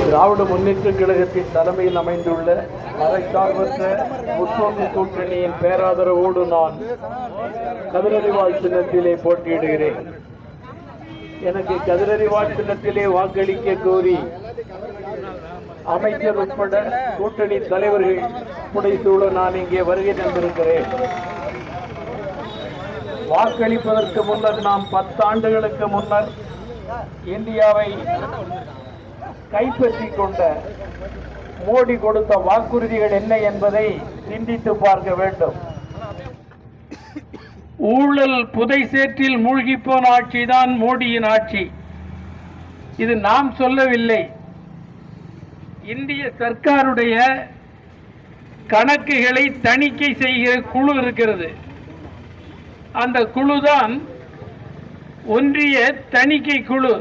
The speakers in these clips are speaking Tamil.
திராவிட முன்னேற்ற கழகத்தின் தலைமையில் அமைந்துள்ள மதச்சார்பற்ற முற்போக்கு கூட்டணியின் பேராதரவோடு நான் கதிரறிவாள் சின்னத்திலே போட்டியிடுகிறேன். எனக்கு கதிரறிவாள் சின்னத்திலே வாக்களிக்க கோரி அமைச்சர் உட்பட கூட்டணி தலைவர்கள் புடைசூழ நான் இங்கே வருகை தந்திருக்கிறேன். வாக்களிப்பதற்கு முன்னர் நாம் 10 ஆண்டுகளுக்கு முன்னர் இந்தியாவை கைப்பற்றிக் கொண்ட மோடி கொடுத்த வாக்குறுதிகள் என்ன என்பதை சிந்தித்து பார்க்க வேண்டும். ஊழல் புதை சேற்றில் மூழ்கி போன ஆட்சிதான் மோடியின் ஆட்சி. இது நாம் சொல்லவில்லை. இந்திய சர்க்காருடைய கணக்குகளை தணிக்கை செய்கிற குழு இருக்கிறது. அந்த குழுதான் ஒன்றிய தணிக்கை குழு.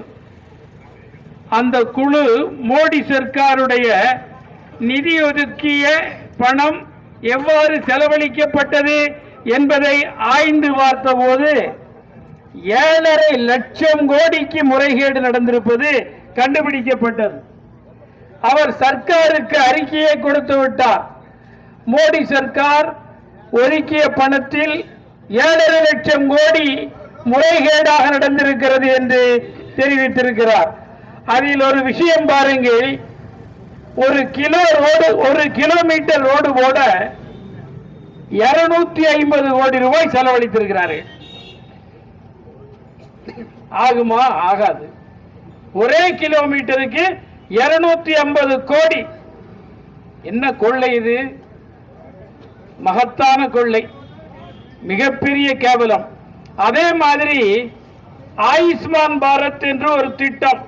அந்த குழு மோடி சர்க்காருடைய நிதி ஒதுக்கிய பணம் எவ்வாறு செலவழிக்கப்பட்டது என்பதை ஆய்ந்து பார்த்தபோது 7.5 லட்சம் கோடிக்கு முறைகேடு நடந்திருப்பது கண்டுபிடிக்கப்பட்டது. அவர் சர்க்காருக்கு அறிக்கையை கொடுத்து விட்டார். மோடி சர்க்கார் ஒதுக்கிய பணத்தில் 7.5 லட்சம் கோடி முறைகேடாக நடந்திருக்கிறது என்று தெரிவித்திருக்கிறார். அதில் ஒரு விஷயம் பாருங்கள். ஒரு கிலோமீட்டர் ரோடு போட 250 கோடி ரூபாய் செலவழித்திருக்கிறார்கள். ஆகுமா? ஆகாது. ஒரே கிலோமீட்டருக்கு 250 கோடி. என்ன கொள்ளை இது? மகத்தான கொள்ளை, மிகப்பெரிய கேவலம். அதே மாதிரி ஆயுஷ்மான் பாரத் என்று ஒரு திட்டம்,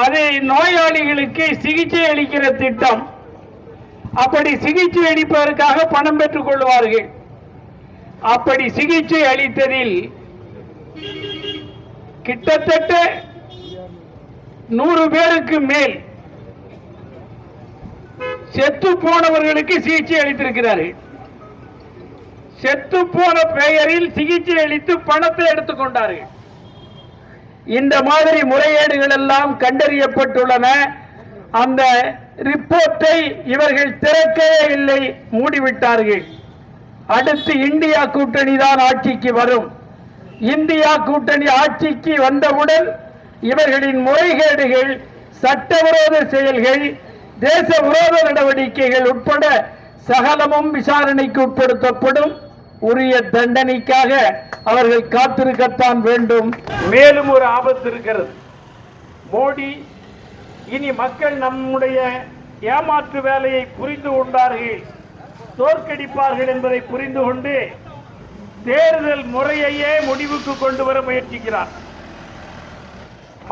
அது நோயாளிகளுக்கு சிகிச்சை அளிக்கிற திட்டம். அப்படி சிகிச்சை அளிப்பதற்காக பணம் பெற்றுக் கொள்வார்கள். அப்படி சிகிச்சை அளித்ததில் கிட்டத்தட்ட 100 பேருக்கு மேல் செத்து போனவர்களுக்கு சிகிச்சை அளித்திருக்கிறார்கள். செத்து போன பெயரில் சிகிச்சை அளித்து பணத்தை எடுத்துக் கொண்டார்கள். இந்த மாதிரி முறைகேடுகள் எல்லாம் கண்டறியப்பட்டுள்ளன. அந்த ரிப்போர்ட்டை இவர்கள் திறக்கவே இல்லை, மூடிவிட்டார்கள். அடுத்து இந்தியா கூட்டணி தான் ஆட்சிக்கு வரும். இந்தியா கூட்டணி ஆட்சிக்கு வந்தவுடன் இவர்களின் முறைகேடுகள், சட்டவிரோத செயல்கள், தேச விரோத நடவடிக்கைகள் உட்பட சகலமும் விசாரணைக்கு உட்படுத்தப்படும். உரிய தண்டனைக்காக அவர்கள் காத்திருக்கத்தான் வேண்டும். மேலும் ஒரு ஆபத்து இருக்கிறது. மோடி இனி மக்கள் நம்முடைய ஏமாற்று வேலையை புரிந்து கொண்டார்கள், தோற்கடிப்பார்கள் என்பதை புரிந்து கொண்டு தேர்தல் முறையையே முடிவுக்கு கொண்டு வர முயற்சிக்கிறார்.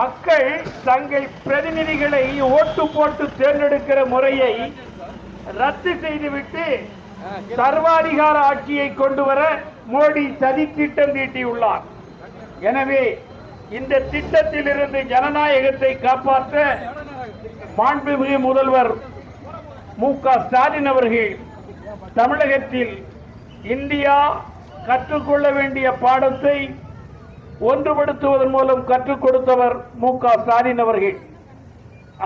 மக்கள் தங்கள் பிரதிநிதிகளை ஓட்டு போட்டு தேர்ந்தெடுக்கிற முறையை ரத்து செய்துவிட்டு சர்வாதிகார ஆட்சியை கொண்டு வர மோடி சதி திட்டம் தீட்டியுள்ளார். எனவே இந்த திட்டத்தில் இருந்து ஜனநாயகத்தை காப்பாற்ற மாண்புமிகு முதல்வர் மு.க. ஸ்டாலின் அவர்கள் தமிழகத்தில் இந்தியா கற்றுக்கொள்ள வேண்டிய பாடத்தை ஒன்றுபடுத்துவதன் மூலம் கற்றுக் கொடுத்தவர் மு.க. ஸ்டாலின் அவர்கள்.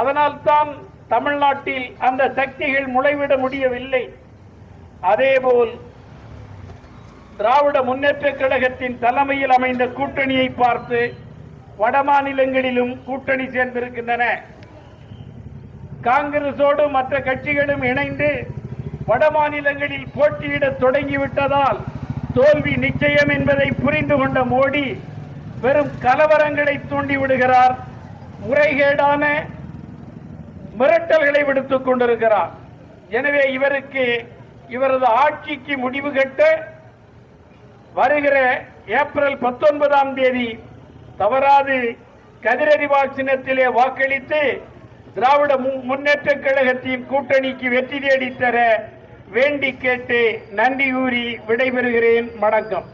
அதனால்தான் தமிழ்நாட்டில் அந்த சக்திகள் முளைவிட முடியவில்லை. அதேபோல் திராவிட முன்னேற்ற கழகத்தின் தலைமையில் அமைந்த கூட்டணியை பார்த்து வட மாநிலங்களிலும் கூட்டணி சேர்ந்திருக்கின்றன. காங்கிரசோடு மற்ற கட்சிகளும் இணைந்து வட மாநிலங்களில் போட்டியிட தொடங்கிவிட்டதால் தோல்வி நிச்சயம் என்பதை புரிந்து கொண்ட மோடி வெறும் கலவரங்களை தூண்டிவிடுகிறார். முறைகேடான மிரட்டல்களை விடுத்துக் கொண்டிருக்கிறார். எனவே இவரது ஆட்சிக்கு முடிவு கட்ட வருகிற ஏப்ரல் 19ஆம் தேதி தவறாது கதிரறிவாள் சின்னத்திலே வாக்களித்து திராவிட முன்னேற்ற கழகத்தின் கூட்டணிக்கு வெற்றி தேடித்தர வேண்டி கேட்டு நன்றி கூறி விடைபெறுகிறேன். வணக்கம்.